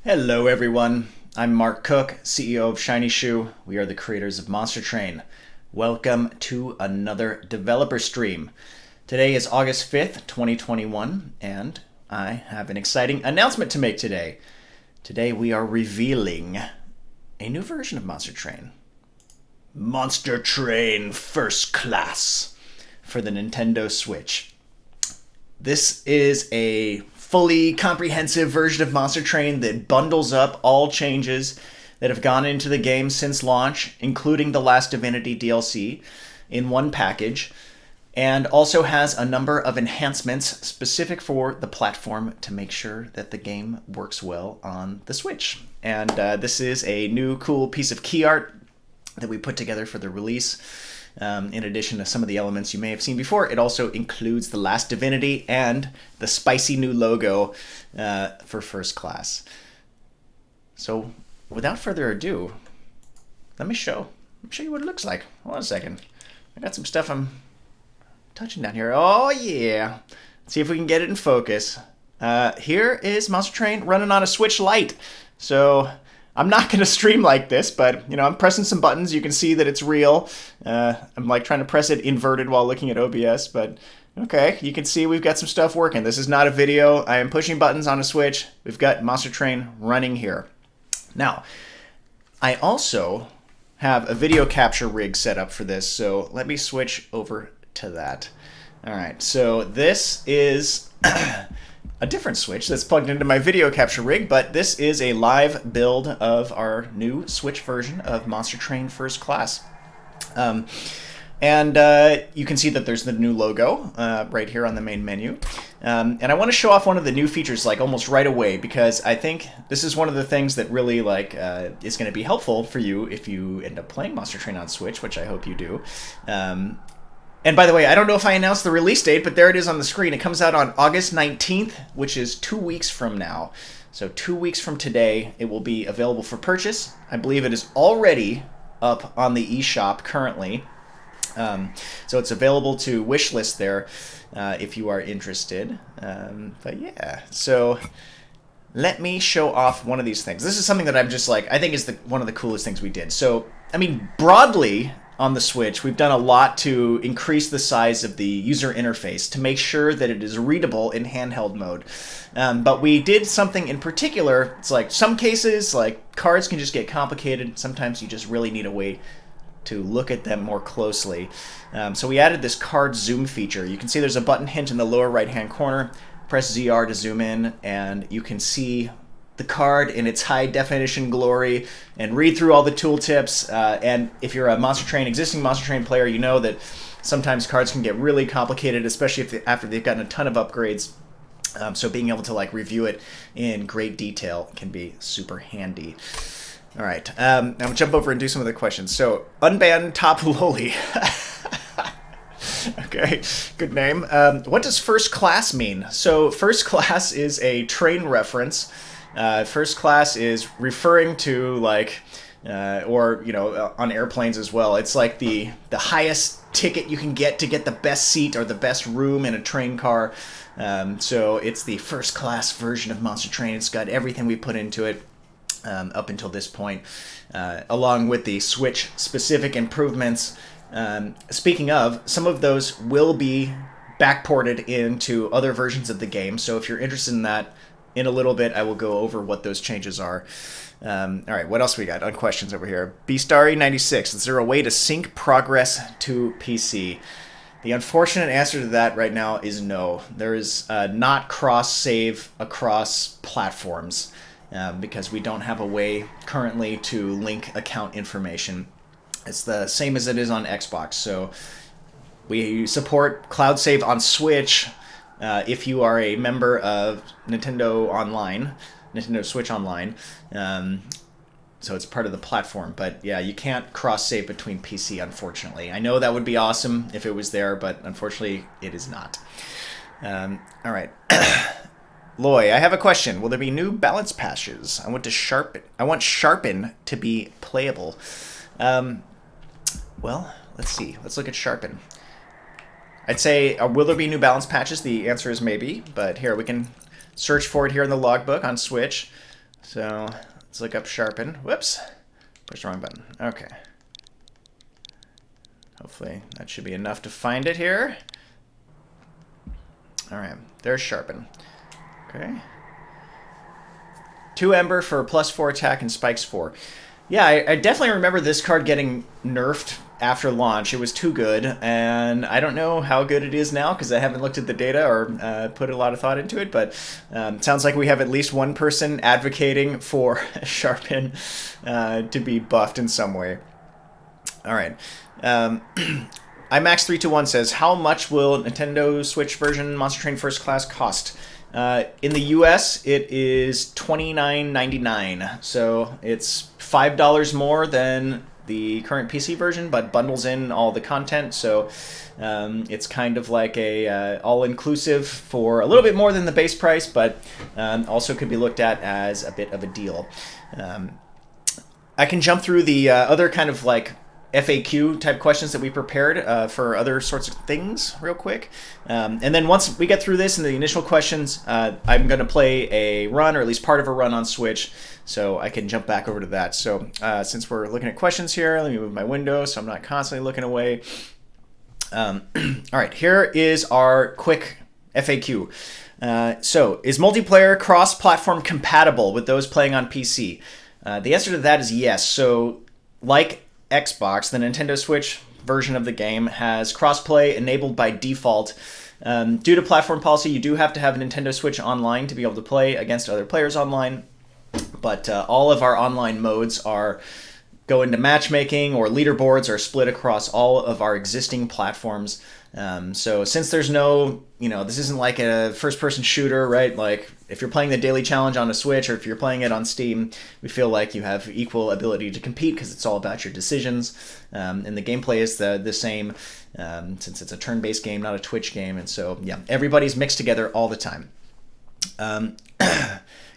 Hello everyone, I'm Mark Cook, CEO of Shiny Shoe. We are the creators of Monster Train. Welcome to another developer stream. Today is August 5th, 2021, and I have an exciting announcement to make today. Today we are revealing a new version of Monster Train. Monster Train First Class for the Nintendo Switch. This is a fully comprehensive version of Monster Train that bundles up all changes that have gone into the game since launch, including the last Divinity DLC, in one package, and also has a number of enhancements specific for the platform to make sure that the game works well on the Switch. And this is a new cool piece of key art that we put together for the release. In addition to some of the elements you may have seen before, it also includes the last Divinity and the spicy new logo for First Class. So, without further ado, let me show you what it looks like. Hold on a second. I got some stuff I'm touching down here. Oh yeah! Let's see if we can get it in focus. Here is Monster Train running on a Switch Lite. So, I'm not going to stream like this, but, you know, I'm pressing some buttons. You can see that it's real. I'm, like, trying to press it inverted while looking at OBS, but, okay, you can see we've got some stuff working. This is not a video. I am pushing buttons on a Switch. We've got Monster Train running here. Now, I also have a video capture rig set up for this, so let me switch over to that. All right, so this is a different Switch that's plugged into my video capture rig, but this is a live build of our new Switch version of Monster Train First Class. And you can see that there's the new logo right here on the main menu. And I want to show off one of the new features like almost right away, because I think this is one of the things that really is going to be helpful for you if you end up playing Monster Train on Switch, which I hope you do. And by the way, I don't know if I announced the release date, but there it is on the screen. It comes out on August 19th, which is 2 weeks from now. So 2 weeks from today, it will be available for purchase. I believe it is already up on the eShop currently. So it's available to wishlist there if you are interested. But yeah, so let me show off one of these things. This is something that I'm just like, I think is one of the coolest things we did. So, I mean, broadly, on the Switch, we've done a lot to increase the size of the user interface to make sure that it is readable in handheld mode. But we did something in particular. It's like some cases, like cards can just get complicated. Sometimes you just really need a way to look at them more closely. So we added this card zoom feature. You can see there's a button hint in the lower right-hand corner. Press ZR to zoom in, and you can see the card in its high definition glory and read through all the tooltips. And if you're a existing Monster Train player, you know that sometimes cards can get really complicated, especially after they've gotten a ton of upgrades. So being able to like review it in great detail can be super handy. All right, I'm gonna jump over and do some of the questions. So unban Top Loli. Okay, good name. What does First Class mean? So First Class is a train reference. First class is referring to like, or you know, on airplanes as well. It's like the highest ticket you can get to get the best seat or the best room in a train car. So it's the first class version of Monster Train. It's got everything we put into it up until this point, along with the Switch specific improvements. Speaking of, some of those will be backported into other versions of the game. So if you're interested in that, in a little bit, I will go over what those changes are. All right, what else we got on questions over here? Beastari96, is there a way to sync progress to PC? The unfortunate answer to that right now is no. There is not cross-save across platforms because we don't have a way currently to link account information. It's the same as it is on Xbox. So we support cloud save on Switch, if you are a member of Nintendo Switch Online. So it's part of the platform. But yeah, you can't cross-save between PC, unfortunately. I know that would be awesome if it was there, but unfortunately it is not. All right. Loy, I have a question. Will there be new balance patches? I want Sharpen to be playable. Well, let's see. Let's look at Sharpen. I'd say, will there be new balance patches? The answer is maybe, but here, we can search for it here in the logbook on Switch. So let's look up sharpen. Whoops. Push the wrong button. Okay. Hopefully that should be enough to find it here. All right, there's sharpen. Okay. 2 Ember for +4 attack and spikes 4. Yeah, I definitely remember this card getting nerfed after launch. It was too good, and I don't know how good it is now because I haven't looked at the data or put a lot of thought into it, but it sounds like we have at least one person advocating for Sharpen to be buffed in some way. All right. IMAX321 says, how much will Nintendo Switch version Monster Train First Class cost? In the US, it is $29.99, so it's $5 more than the current PC version, but bundles in all the content, so it's kind of like a all-inclusive for a little bit more than the base price, but also could be looked at as a bit of a deal. I can jump through the other kind of like FAQ type questions that we prepared for other sorts of things real quick. And then once we get through this and the initial questions, I'm going to play a run, or at least part of a run on Switch, so I can jump back over to that. So since we're looking at questions here, let me move my window so I'm not constantly looking away. All right, here is our quick FAQ. So, is multiplayer cross-platform compatible with those playing on PC? The answer to that is yes. So, like Xbox, the Nintendo Switch version of the game has crossplay enabled by default. Due to platform policy, you do have to have a Nintendo Switch Online to be able to play against other players online, but all of our online modes go into matchmaking, or leaderboards are split across all of our existing platforms. So since there's no, this isn't like a first-person shooter, right? Like if you're playing the daily challenge on a Switch, or if you're playing it on Steam, we feel like you have equal ability to compete because it's all about your decisions. And the gameplay is the same, since it's a turn-based game, not a Twitch game. And so, yeah, everybody's mixed together all the time.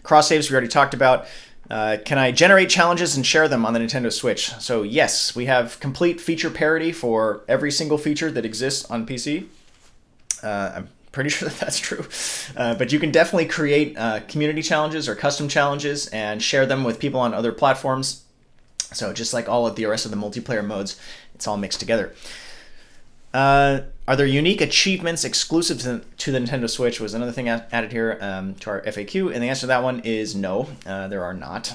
Cross saves we already talked about. Can I generate challenges and share them on the Nintendo Switch? So yes, we have complete feature parity for every single feature that exists on PC. I'm pretty sure that that's true. But you can definitely create community challenges or custom challenges and share them with people on other platforms. So just like all of the rest of the multiplayer modes, it's all mixed together. Are there unique achievements exclusive to the Nintendo Switch? Was another thing added here to our FAQ, and the answer to that one is no, there are not.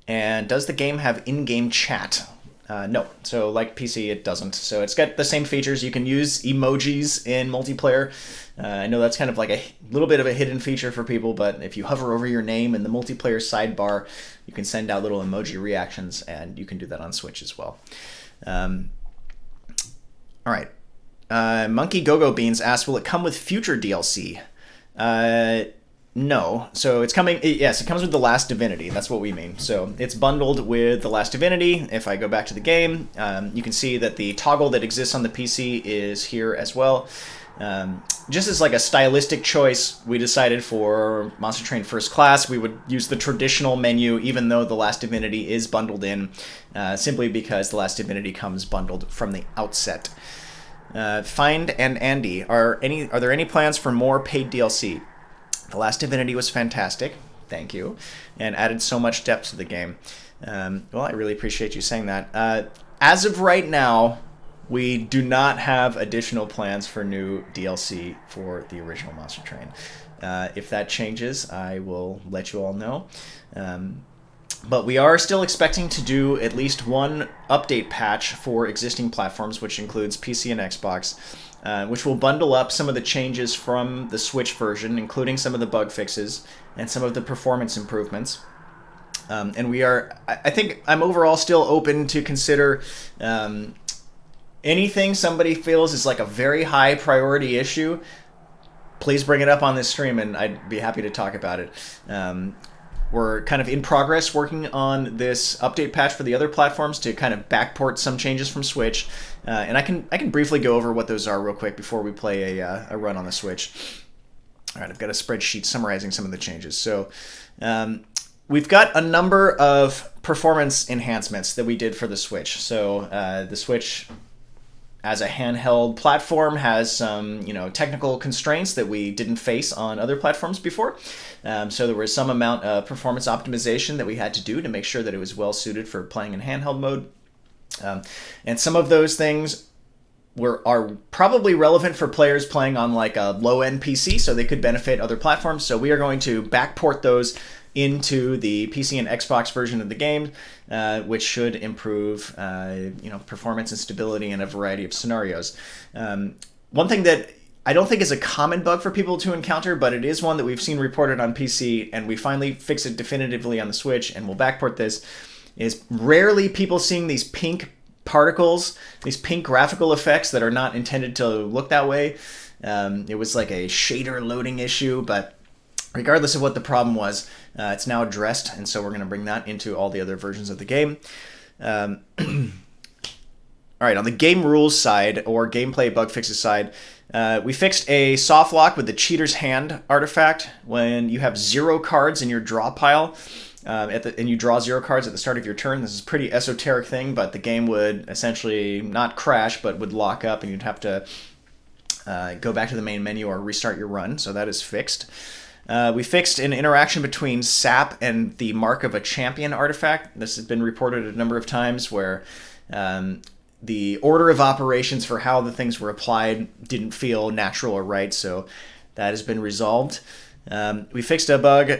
And does the game have in-game chat? No. So like PC, it doesn't. So it's got the same features. You can use emojis in multiplayer. I know that's kind of like a little bit of a hidden feature for people, but if you hover over your name in the multiplayer sidebar, you can send out little emoji reactions, and you can do that on Switch as well. All right. Monkey Go-Go Beans asks, will it come with future DLC? No. So it's coming. Yes, it comes with The Last Divinity. That's what we mean. So it's bundled with The Last Divinity. If I go back to the game, you can see that the toggle that exists on the PC is here as well. Just as like a stylistic choice, we decided for Monster Train First Class, we would use the traditional menu, even though The Last Divinity is bundled in, simply because The Last Divinity comes bundled from the outset. Find and Andy, are there any plans for more paid DLC? The Last Divinity was fantastic, thank you, and added so much depth to the game. Well, I really appreciate you saying that. As of right now, we do not have additional plans for new DLC for the original Monster Train. If that changes, I will let you all know. But we are still expecting to do at least one update patch for existing platforms, which includes PC and Xbox, which will bundle up some of the changes from the Switch version, including some of the bug fixes and some of the performance improvements. And I think I'm overall still open to consider anything somebody feels is like a very high priority issue. Please bring it up on this stream, and I'd be happy to talk about it. We're kind of in progress working on this update patch for the other platforms to kind of backport some changes from Switch. And I can briefly go over what those are real quick before we play a run on the Switch. All right, I've got a spreadsheet summarizing some of the changes. So we've got a number of performance enhancements that we did for the Switch. So the Switch as a handheld platform, has some technical constraints that we didn't face on other platforms before. So there was some amount of performance optimization that we had to do to make sure that it was well suited for playing in handheld mode. And some of those things are probably relevant for players playing on like a low-end PC, so they could benefit other platforms. So we are going to backport those into the PC and Xbox version of the game, which should improve performance and stability in a variety of scenarios. One thing that I don't think is a common bug for people to encounter, but it is one that we've seen reported on PC, and we finally fixed it definitively on the Switch, and we'll backport this, is rarely people seeing these pink particles, these pink graphical effects that are not intended to look that way. It was like a shader loading issue, but regardless of what the problem was, it's now addressed, and so we're going to bring that into all the other versions of the game. All right, on the game rules side, or gameplay bug fixes side, we fixed a soft lock with the cheater's hand artifact. When you have 0 cards in your draw pile, and you draw 0 cards at the start of your turn. This is a pretty esoteric thing, but the game would essentially not crash, but would lock up, and you'd have to go back to the main menu or restart your run. So that is fixed. We fixed an interaction between SAP and the Mark of a Champion artifact. This has been reported a number of times where the order of operations for how the things were applied didn't feel natural or right, so that has been resolved. We fixed a bug.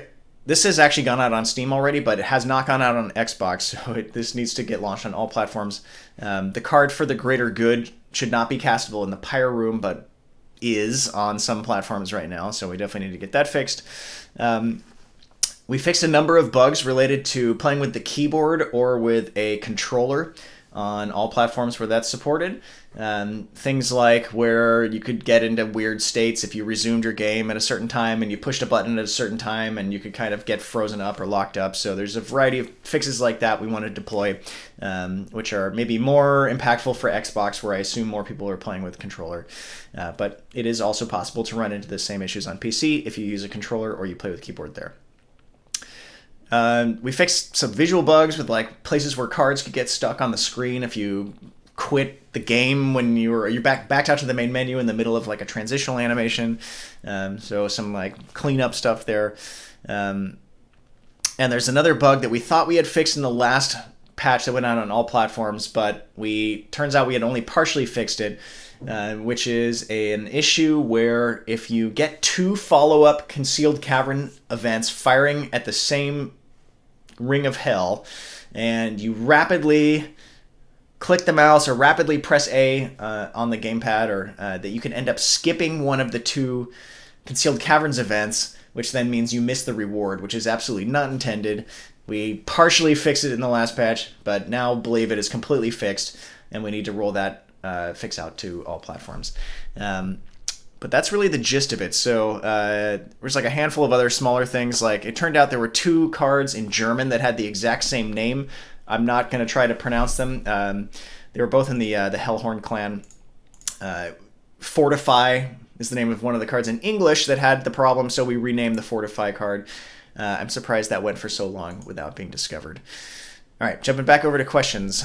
This has actually gone out on Steam already, but it has not gone out on Xbox, so this needs to get launched on all platforms. The card for the greater good should not be castable in the Pyre Room, but is on some platforms right now, so we definitely need to get that fixed. We fixed a number of bugs related to playing with the keyboard or with a controller on all platforms where that's supported. Things like where you could get into weird states if you resumed your game at a certain time and you pushed a button at a certain time, and you could kind of get frozen up or locked up. So there's a variety of fixes like that we want to deploy, which are maybe more impactful for Xbox, where I assume more people are playing with controller. But it is also possible to run into the same issues on PC if you use a controller or you play with keyboard there. We fixed some visual bugs with like places where cards could get stuck on the screen if you quit the game when you're backed out to the main menu in the middle of like a transitional animation. So some like cleanup stuff there. And there's another bug that we thought we had fixed in the last patch that went out on all platforms, but turns out we had only partially fixed it, which is an issue where if you get 2 follow-up concealed cavern events firing at the same ring of hell, and you rapidly click the mouse or rapidly press A on the gamepad, or that you can end up skipping one of the 2 concealed caverns events, which then means you miss the reward, which is absolutely not intended. We partially fixed it in the last patch, but now believe it is completely fixed, and we need to roll that fix out to all platforms. But that's really the gist of it. So there's like a handful of other smaller things. Like it turned out there were 2 cards in German that had the exact same name. I'm not going to try to pronounce them. They were both in the Hellhorn clan. Fortify is the name of one of the cards in English that had the problem, so we renamed the Fortify card. I'm surprised that went for so long without being discovered. All right, jumping back over to questions.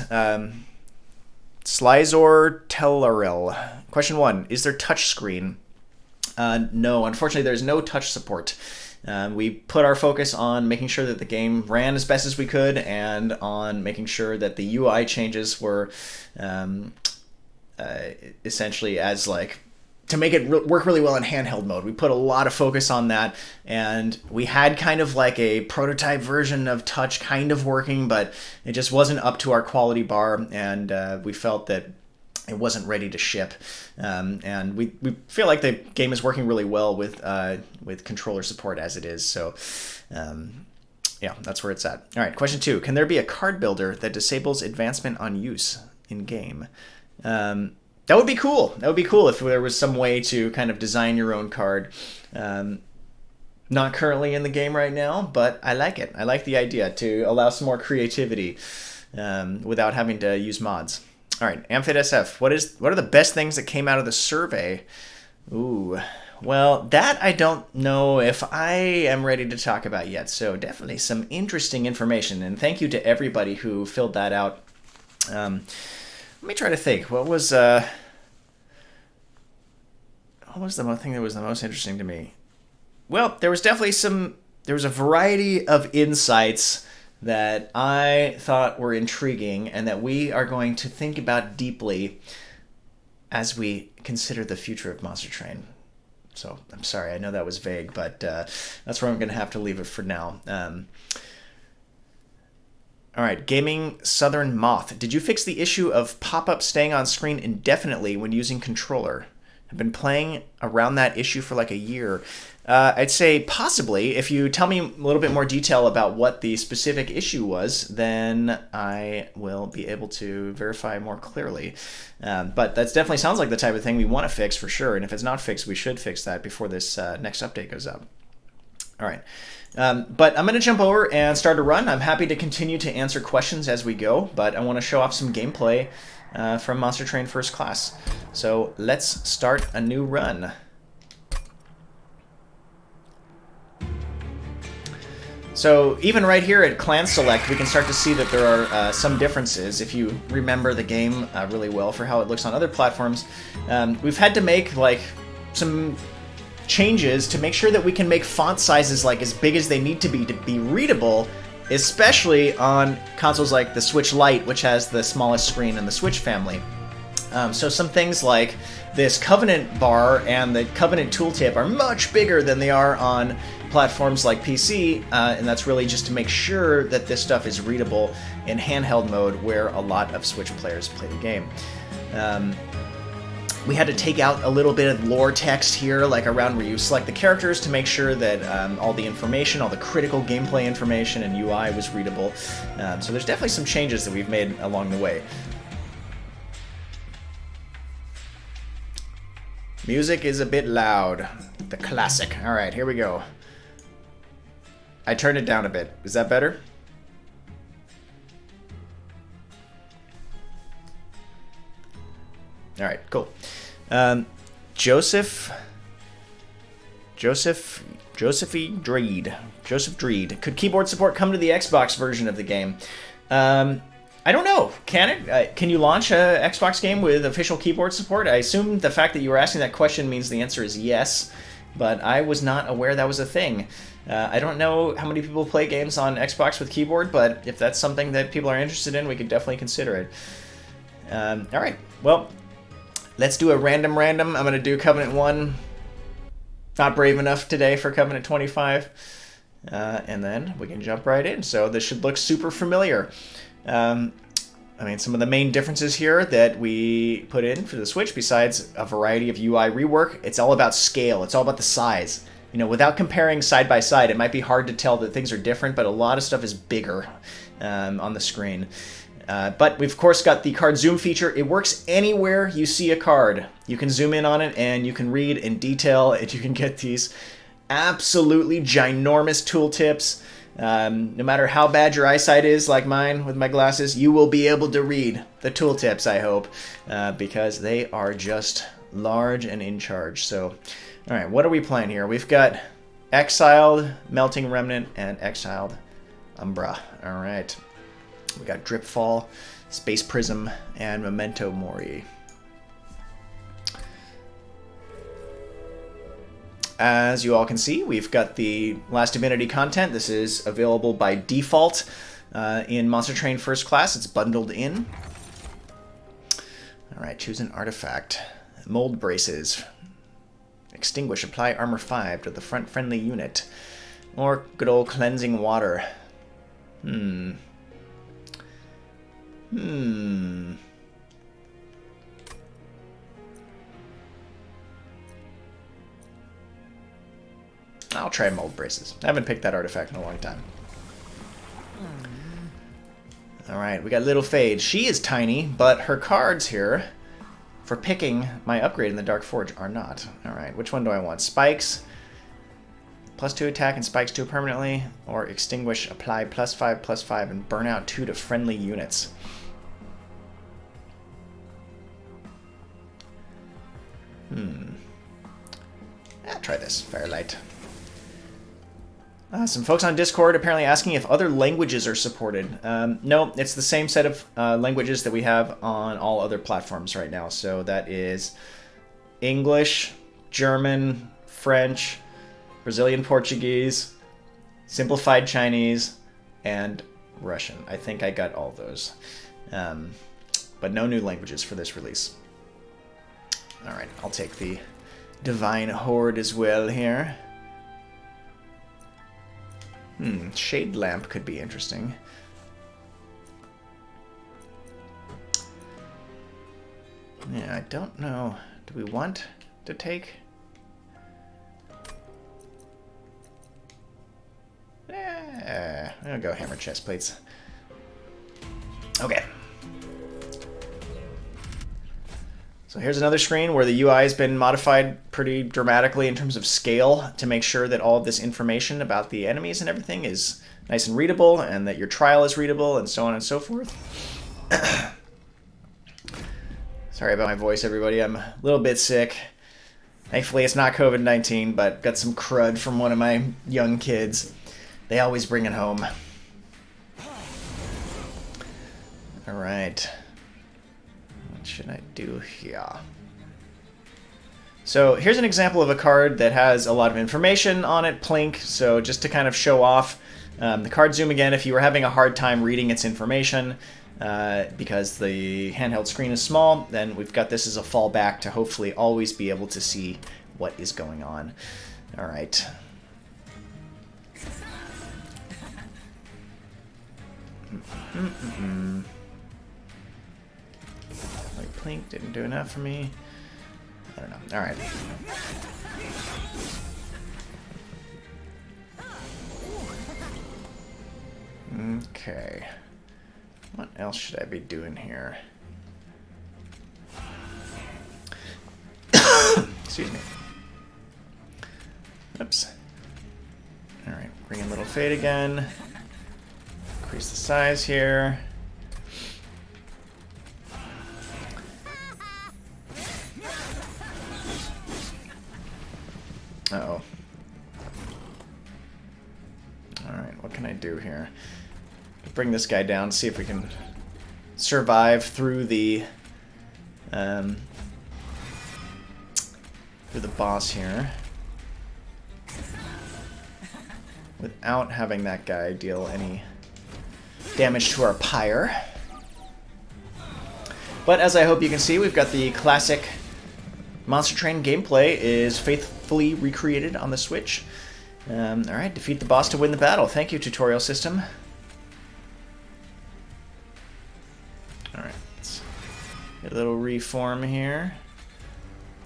Slyzor Tellarel. Question 1, is there touch screen? No, unfortunately there's no touch support. We put our focus on making sure that the game ran as best as we could, and on making sure that the UI changes were essentially as like to make it work really well in handheld mode. We put a lot of focus on that, and we had kind of like a prototype version of touch kind of working, but it just wasn't up to our quality bar, and we felt that it wasn't ready to ship. And we feel like the game is working really well with controller support as it is. So yeah, that's where it's at. All right, question 2. Can there be a card builder that disables advancement on use in game? That would be cool. That would be cool if there was some way to kind of design your own card. Not currently in the game right now, but I like it. I like the idea to allow some more creativity without having to use mods. All right, AmphitSF, what are the best things that came out of the survey? Ooh, well, that I don't know if I am ready to talk about yet, so definitely some interesting information, and thank you to everybody who filled that out. Let me try to think. What was what was the thing that was the most interesting to me? Well, there was definitely there was a variety of insights that I thought were intriguing and that we are going to think about deeply as we consider the future of Monster Train. So I'm sorry, I know that was vague, but that's where I'm going to have to leave it for now. All right, Gaming Southern Moth. Did you fix the issue of pop-up staying on screen indefinitely when using controller? I've been playing around that issue for like a year. I'd say possibly. If you tell me a little bit more detail about what the specific issue was, then I will be able to verify more clearly. But that definitely sounds like the type of thing we want to fix for sure. And if it's not fixed, we should fix that before this next update goes up. All right. But I'm going to jump over and start a run. I'm happy to continue to answer questions as we go, but I want to show off some gameplay from Monster Train First Class. So let's start a new run. So even right here at Clan Select, we can start to see that there are some differences. If you remember the game really well for how it looks on other platforms, we've had to make like some changes to make sure that we can make font sizes like as big as they need to be readable, especially on consoles like the Switch Lite, which has the smallest screen in the Switch family. So some things like this Covenant bar and the Covenant tooltip are much bigger than they are on platforms like PC, and that's really just to make sure that this stuff is readable in handheld mode where a lot of Switch players play the game. We had to take out a little bit of lore text here, like around where you select the characters, to make sure that all the information, all the critical gameplay information and UI was readable. So there's definitely some changes that we've made along the way. Music is a bit loud. The classic. All right, here we go. I turned it down a bit. Is that better? All right, cool. Joseph Dreed. Could keyboard support come to the Xbox version of the game? I don't know. Can it? Can you launch a Xbox game with official keyboard support? I assume the fact that you were asking that question means the answer is yes, but I was not aware that was a thing. I don't know how many people play games on Xbox with keyboard, but if that's something that people are interested in, we could definitely consider it. All right, well, let's do a random. I'm going to do Covenant 1. Not brave enough today for Covenant 25. And then we can jump right in. So this should look super familiar. I mean, some of the main differences here that we put in for the Switch, besides a variety of UI rework, it's all about scale. It's all about the size. You know, without comparing side by side, it might be hard to tell that things are different, but a lot of stuff is bigger on the screen. But we've, of course, got the card zoom feature. It works anywhere you see a card. You can zoom in on it, and you can read in detail, and you can get these absolutely ginormous tooltips. No matter how bad your eyesight is, like mine with my glasses, you will be able to read the tooltips, I hope, because they are just large and in charge. So, all right, what are we playing here? We've got Exiled, Melting Remnant, and Exiled Umbra. All right. We got Dripfall, Space Prism, and Memento Mori. As you all can see, we've got the Last Divinity content. This is available by default in Monster Train First Class. It's bundled in. All right, choose an artifact. Mold braces. Extinguish, apply armor 5 to the front friendly unit. Or good old cleansing water. I'll try mold braces. I haven't picked that artifact in a long time. Alright, we got Little Fade. She is tiny, but her cards here for picking my upgrade in the Dark Forge are not. Alright, which one do I want? Spikes, +2 attack and spikes 2 permanently, or Extinguish, apply +5/+5, and burn out 2 to friendly units. Try this. Firelight. Some folks on Discord apparently asking if other languages are supported. No, it's the same set of languages that we have on all other platforms right now. So that is English, German, French, Brazilian Portuguese, simplified Chinese, and Russian. I think I got all those. But no new languages for this release. Alright, I'll take the Divine Horde as well here. Shade Lamp could be interesting. Yeah, I don't know. Do we want to take... I'll go hammer chest plates. Okay. So here's another screen where the UI has been modified pretty dramatically in terms of scale to make sure that all of this information about the enemies and everything is nice and readable, and that your trial is readable, and so on and so forth. Sorry about my voice, everybody. I'm a little bit sick. Thankfully, it's not COVID-19, but got some crud from one of my young kids. They always bring it home. All right. What should I do here? So here's an example of a card that has a lot of information on it, Plink. So just to kind of show off the card zoom again, if you were having a hard time reading its information because the handheld screen is small, then we've got this as a fallback to hopefully always be able to see what is going on. All right. Like Plink didn't do enough for me. I don't know. All right. Okay. What else should I be doing here? Excuse me. Oops. All right. Bring in Little Fade again. Increase the size here. Uh-oh. Alright, what can I do here? Bring this guy down, see if we can survive through the boss here without having that guy deal any damage to our pyre. But as I hope you can see, we've got the classic Monster Train gameplay is faithfully recreated on the Switch. Alright, defeat the boss to win the battle. Thank you, tutorial system. Alright, let's get a little reform here.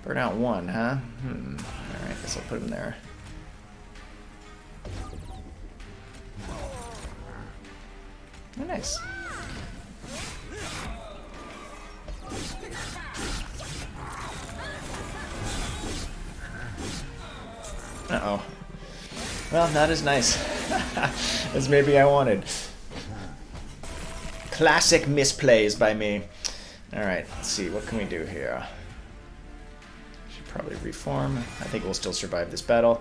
Burn out 1, huh? Alright, guess I'll put him there. Oh, nice. Uh-oh. Well, not as nice as maybe I wanted. Classic misplays by me. Alright, let's see. What can we do here? Should probably reform. I think we'll still survive this battle.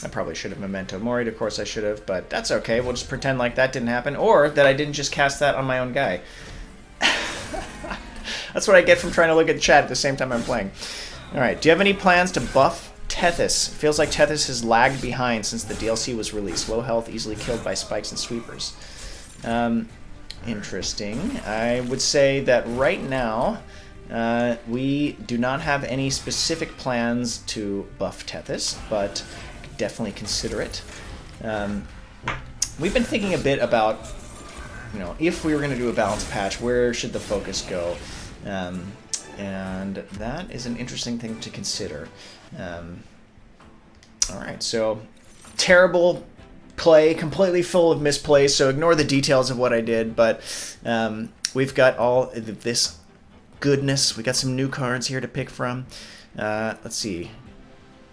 I probably should have Memento Mori'd, of course I should have, but that's okay. We'll just pretend like that didn't happen, or that I didn't just cast that on my own guy. That's what I get from trying to look at the chat at the same time I'm playing. Alright, do you have any plans to buff Tethys? It feels like Tethys has lagged behind since the DLC was released. Low health, easily killed by spikes and sweepers. Interesting. I would say that right now, we do not have any specific plans to buff Tethys, but definitely consider it. We've been thinking a bit about, you know, if we were going to do a balance patch, where should the focus go? And that is an interesting thing to consider. Alright, so terrible play, completely full of misplays, so ignore the details of what I did, but we've got all of this goodness. We got some new cards here to pick from. Let's see.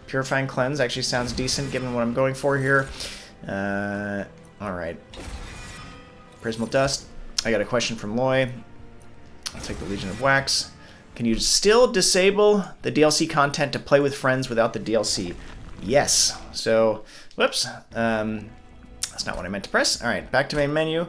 Purifying Cleanse actually sounds decent given what I'm going for here. Alright. Prismal Dust. I got a question from Loy. I'll take the Legion of Wax. Can you still disable the DLC content to play with friends without the DLC? Yes. So, whoops. That's not what I meant to press. Alright, back to main menu.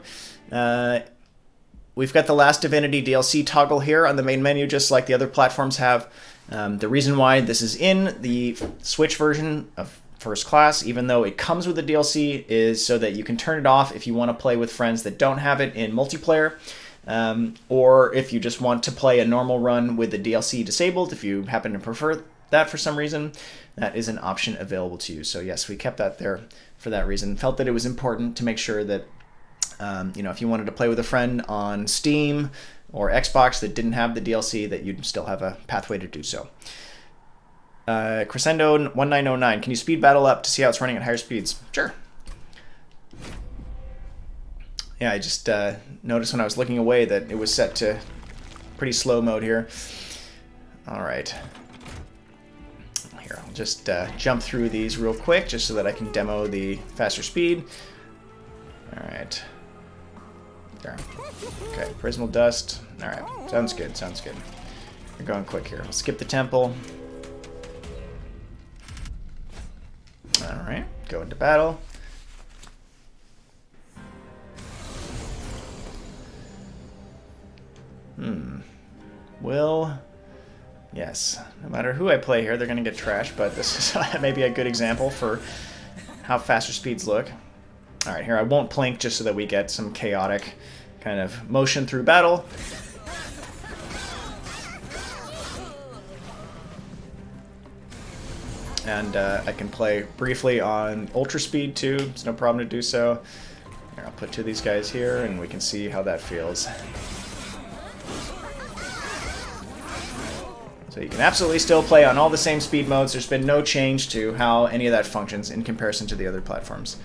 we've got the Last Divinity DLC toggle here on the main menu, just like the other platforms have. The reason why this is in the Switch version of First Class, even though it comes with the DLC, is so that you can turn it off if you want to play with friends that don't have it in multiplayer, or if you just want to play a normal run with the DLC disabled, if you happen to prefer that for some reason, that is an option available to you. So yes, we kept that there for that reason. Felt that it was important to make sure that if you wanted to play with a friend on Steam or Xbox that didn't have the DLC, that you'd still have a pathway to do so. Crescendo 1909, can you speed battle up to see how it's running at higher speeds? Sure. Yeah, I just noticed when I was looking away that it was set to pretty slow mode here. All right. Here, I'll just jump through these real quick just so that I can demo the faster speed. All right. There. Okay, Prismal Dust. All right, sounds good, sounds good. We're going quick here. I'll skip the temple. All right, go into battle. Yes, no matter who I play here, they're going to get trashed, but this is maybe a good example for how faster speeds look. All right, here I won't plink just so that we get some chaotic kind of motion through battle. And I can play briefly on ultra speed too. It's no problem to do so. Here, I'll put two of these guys here and we can see how that feels. So you can absolutely still play on all the same speed modes. There's been no change to how any of that functions in comparison to the other platforms.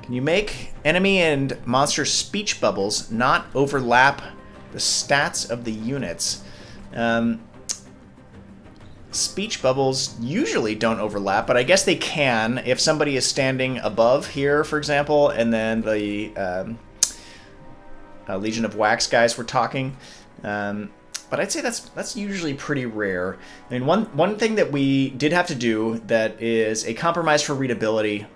Can you make enemy and monster speech bubbles not overlap the stats of the units? Speech bubbles usually don't overlap, but I guess they can if somebody is standing above here, for example, and then the Legion of Wax guys were talking. But I'd say that's usually pretty rare. I mean, one thing that we did have to do that is a compromise for readability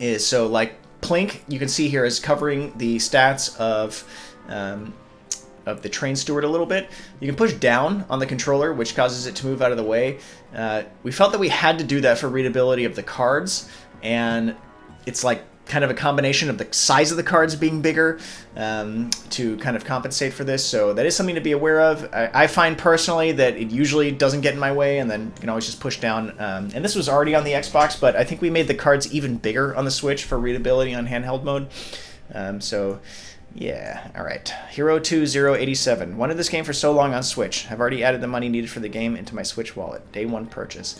is so like Plink, you can see here, is covering the stats of the train steward a little bit. You can push down on the controller, which causes it to move out of the way. We felt that we had to do that for readability of the cards, and it's like kind of a combination of the size of the cards being bigger to kind of compensate for this. So that is something to be aware of. I find personally that it usually doesn't get in my way, and then you can always just push down. And this was already on the Xbox, but I think we made the cards even bigger on the Switch for readability on handheld mode. So yeah, all right. Hero 2087. Wanted this game for so long on Switch. Have already added the money needed for the game into my Switch wallet. Day one purchase.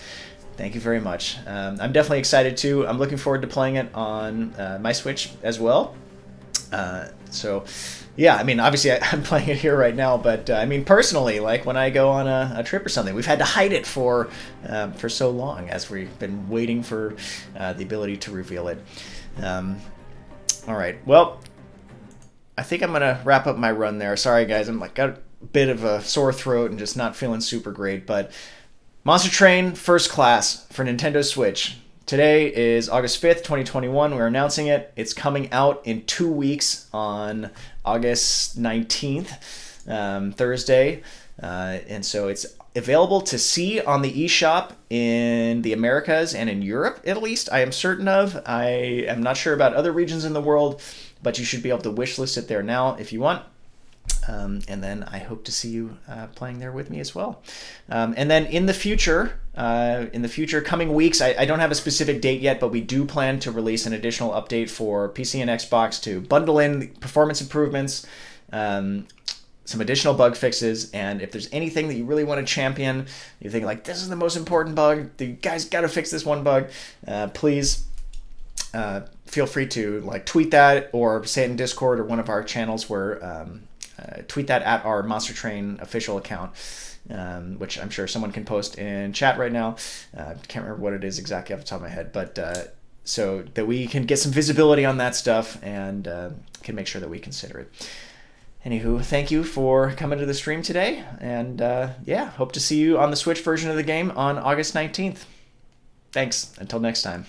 Thank you very much. I'm definitely excited too. I'm looking forward to playing it on my Switch as well. So, yeah, I mean, obviously I'm playing it here right now, but I mean, personally, like when I go on a trip or something, we've had to hide it for so long as we've been waiting for the ability to reveal it. All right, well, I think I'm going to wrap up my run there. Sorry, guys, I'm like got a bit of a sore throat and just not feeling super great, but Monster Train First Class for Nintendo Switch. Today is August 5th, 2021. We're announcing it. It's coming out in 2 weeks on August 19th, Thursday. And so it's available to see on the eShop in the Americas and in Europe, at least, I am certain of. I am not sure about other regions in the world, but you should be able to wishlist it there now if you want. And then I hope to see you playing there with me as well. And then in the future, coming weeks, I don't have a specific date yet, but we do plan to release an additional update for PC and Xbox to bundle in performance improvements, some additional bug fixes, and if there's anything that you really want to champion, you think like, this is the most important bug, the guys got to fix this one bug, please feel free to like tweet that or say it in Discord or one of our channels where tweet that at our Monster Train official account, which I'm sure someone can post in chat right now. Can't remember what it is exactly off the top of my head, but so that we can get some visibility on that stuff and can make sure that we consider it. Anywho, thank you for coming to the stream today, and yeah, hope to see you on the Switch version of the game on August 19th. Thanks. Until next time.